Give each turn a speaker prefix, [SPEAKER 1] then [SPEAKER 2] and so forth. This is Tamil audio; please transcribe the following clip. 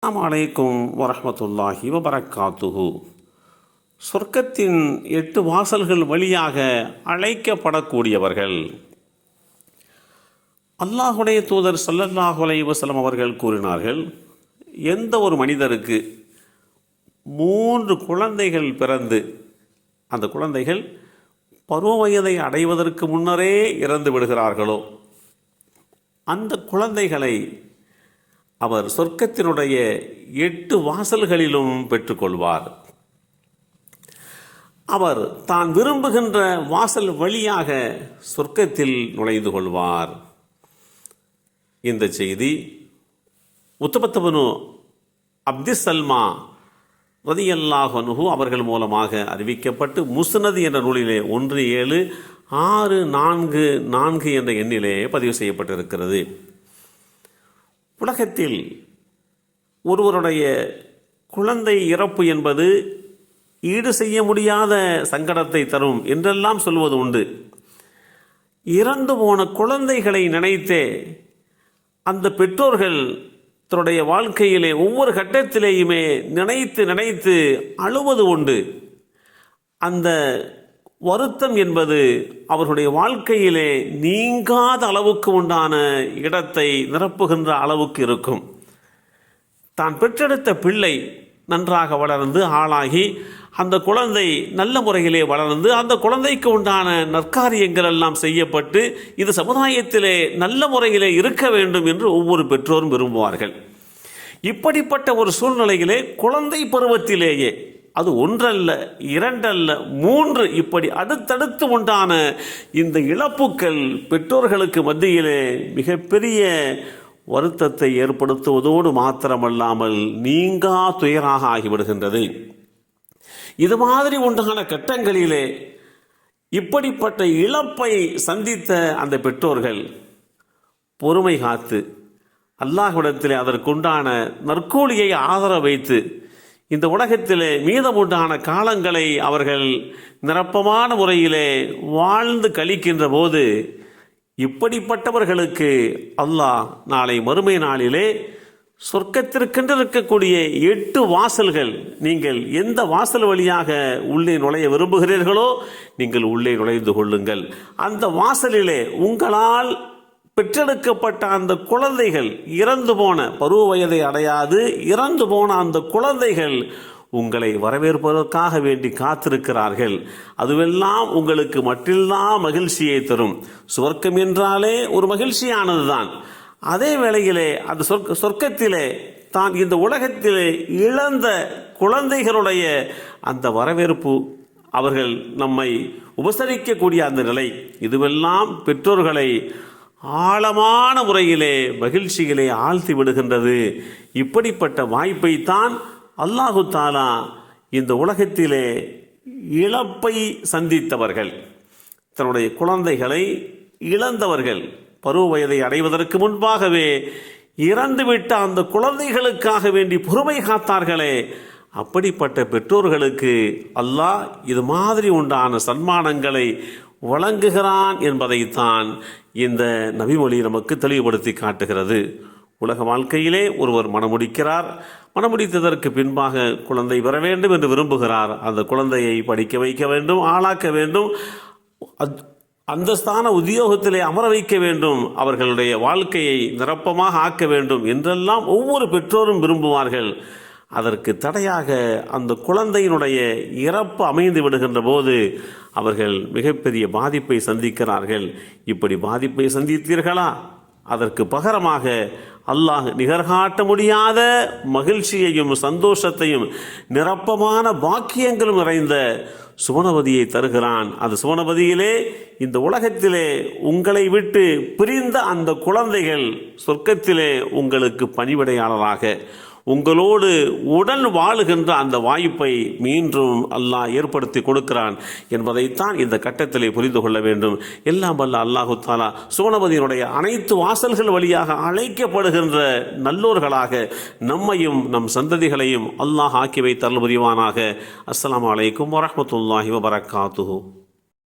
[SPEAKER 1] அஸ்ஸலாமு அலைக்கும் வரஹ்மத்துல்லாஹி வபரக்காத்துஹு. சொர்க்கத்தின் 8 வாசல்கள் வழியாக அழைக்கப்படக்கூடியவர்கள். அல்லாஹுடைய தூதர் ஸல்லல்லாஹு அலைஹி வஸல்லம் அவர்கள் கூறினார்கள், எந்த ஒரு மனிதருக்கு 3 குழந்தைகள் பிறந்து அந்த குழந்தைகள் பருவ வயதை அடைவதற்கு முன்னரே இறந்து விடுகிறார்களோ, அந்த குழந்தைகளை அவர் சொர்க்கத்தினுடைய 8 வாசல்களிலும் பெற்றுக்கொள்வார். அவர் தான் விரும்புகின்ற வாசல் வழியாக சொர்க்கத்தில் நுழைந்து கொள்வார். இந்த செய்தி உத்தபத்தபனு அப்திஸ்ஸல்மா ரலியல்லாஹு அன்ஹு அவர்கள் மூலமாக அறிவிக்கப்பட்டு முஸ்னத் என்ற நூலிலே 17644 என்ற எண்ணிலே பதிவு செய்யப்பட்டிருக்கிறது. உலகத்தில் ஒருவருடைய குழந்தை இறப்பு என்பது ஈடு செய்ய முடியாத சங்கடத்தை தரும் என்றெல்லாம் சொல்வது உண்டு. இறந்து போன குழந்தைகளை நினைத்தே அந்த பெற்றோர்கள் தன்னுடைய வாழ்க்கையிலே ஒவ்வொரு கட்டத்திலேயுமே நினைத்து அழுவது உண்டு. அந்த வருத்தம் என்பது அவர்களுடைய வாழ்க்கையிலே நீங்காத அளவுக்கு உண்டான இடத்தை நிரப்புகின்ற அளவுக்கு இருக்கும். தான் பெற்றெடுத்த பிள்ளை நன்றாக வளர்ந்து ஆளாகி அந்த குழந்தை நல்ல முறையிலே வளர்ந்து அந்த குழந்தைக்கு உண்டான நற்காரியங்கள் எல்லாம் செய்யப்பட்டு இது சமுதாயத்திலே நல்ல முறையிலே இருக்க வேண்டும் என்று ஒவ்வொரு பெற்றோரும் விரும்புவார்கள். இப்படிப்பட்ட ஒரு சூழ்நிலையிலே குழந்தை பருவத்திலேயே அது 1 அல்ல 2 அல்ல 3 இப்படி அடுத்தடுத்து உண்டான இந்த இழப்புக்கள் பெற்றோர்களுக்கு மத்தியிலே மிகப்பெரிய வருத்தத்தை ஏற்படுத்துவதோடு மாத்திரமல்லாமல் நீங்கா துயராக ஆகிவிடுகின்றது. இது மாதிரி உண்டான கட்டங்களிலே இப்படிப்பட்ட இழப்பை சந்தித்த அந்த பெற்றோர்கள் பொறுமை காத்து அல்லாஹ்விடத்திலே அதற்குண்டான நற்கூலியை ஆதரவு வைத்து இந்த உலகத்திலே மீதமுண்டான காலங்களை அவர்கள் நிரப்பமான முறையிலே வாழ்ந்து கழிக்கின்ற போது இப்படிப்பட்டவர்களுக்கு அல்லாஹ் நாளை மறுமை நாளிலே சொர்க்கத்திற்கென்று இருக்கக்கூடிய 8 வாசல்கள், நீங்கள் எந்த வாசல் வழியாக உள்ளே நுழைய விரும்புகிறீர்களோ நீங்கள் உள்ளே நுழைந்து கொள்ளுங்கள். அந்த வாசலிலே உங்களால் பெற்றெடுக்கப்பட்ட அந்த குழந்தைகள், இறந்து போன பருவ வயதை அடையாது இறந்து போன அந்த குழந்தைகள் உங்களை வரவேற்பதற்காக வேண்டி காத்திருக்கிறார்கள். அதுவெல்லாம் உங்களுக்கு மட்டில்லாம் மகிழ்ச்சியை தரும். சொர்க்கம் என்றாலே ஒரு மகிழ்ச்சியானது தான். அதே வேளையிலே அந்த சொர்க்கத்திலே தான் இந்த உலகத்திலே இழந்த குழந்தைகளுடைய அந்த வரவேற்பு, அவர்கள் நம்மை உபசரிக்கக்கூடிய அந்த நிலை, இதுவெல்லாம் பெற்றோர்களை ஆழமான முறையிலே மகிழ்ச்சிகளை ஆழ்த்தி விடுகின்றது. இப்படிப்பட்ட வாய்ப்பை தான் அல்லாஹு தாலா இந்த உலகத்திலே இழப்பை சந்தித்தவர்கள், தன்னுடைய குழந்தைகளை இழந்தவர்கள், பருவ வயதை அடைவதற்கு முன்பாகவே இறந்துவிட்ட அந்த குழந்தைகளுக்காக வேண்டி பொறுமை காத்தார்களே, அப்படிப்பட்ட பெற்றோர்களுக்கு அல்லாஹ் இது மாதிரி உண்டான சன்மானங்களை வழங்குகிறான் என்பதைத்தான் இந்த நபிமொழி நமக்கு தெளிவுபடுத்தி காட்டுகிறது. உலக வாழ்க்கையிலே ஒருவர் மணமுடிக்கிறார். மணமுடித்ததற்கு பின்பாக குழந்தை பெற வேண்டும் என்று விரும்புகிறார். அந்த குழந்தையை படிக்க வைக்க வேண்டும், ஆளாக்க வேண்டும், அந்தஸ்தான உத்தியோகத்திலே அமர வைக்க வேண்டும், அவர்களுடைய வாழ்க்கையை நிரப்பமாக ஆக்க வேண்டும் என்றெல்லாம் ஒவ்வொரு பெற்றோரும் விரும்புவார்கள். அதற்கு தடையாக அந்த குழந்தையினுடைய இறப்பு அமைந்து விடுகின்ற போது அவர்கள் மிகப்பெரிய பாதிப்பை சந்திக்கிறார்கள். இப்படி பாதிப்பை சந்தித்தீர்களா? அதற்கு பகரமாக அல்லாஹ் நிகர்காட்ட முடியாத மகிழ்ச்சியையும் சந்தோஷத்தையும் நிரப்பமான பாக்கியங்களும் நிறைந்த சுவனபதியை தருகிறான். அந்த சுவனபதியிலே இந்த உலகத்திலே உங்களை விட்டு பிரிந்த அந்த குழந்தைகள் சொர்க்கத்திலே உங்களுக்கு பணிவிடையாளராக உங்களோடு உடன் வாழுகின்ற அந்த வாய்ப்பை மீண்டும் அல்லாஹ் ஏற்படுத்தி கொடுக்கிறான் என்பதைத்தான் இந்த கட்டத்திலே புரிந்து கொள்ள வேண்டும். எல்லாம் வல்ல அல்லாஹு தாலா சுவனபதியினுடைய அனைத்து வாசல்கள் வழியாக அழைக்கப்படுகின்ற நல்லோர்களாக நம்மையும் நம் சந்ததிகளையும் அல்லாஹ் ஆக்கி வைத்து அருள் புரிவானாக. அஸ்ஸலாமு அலைக்கும் வரஹ்மத்துல்லாஹி வபரக்காத்துஹு.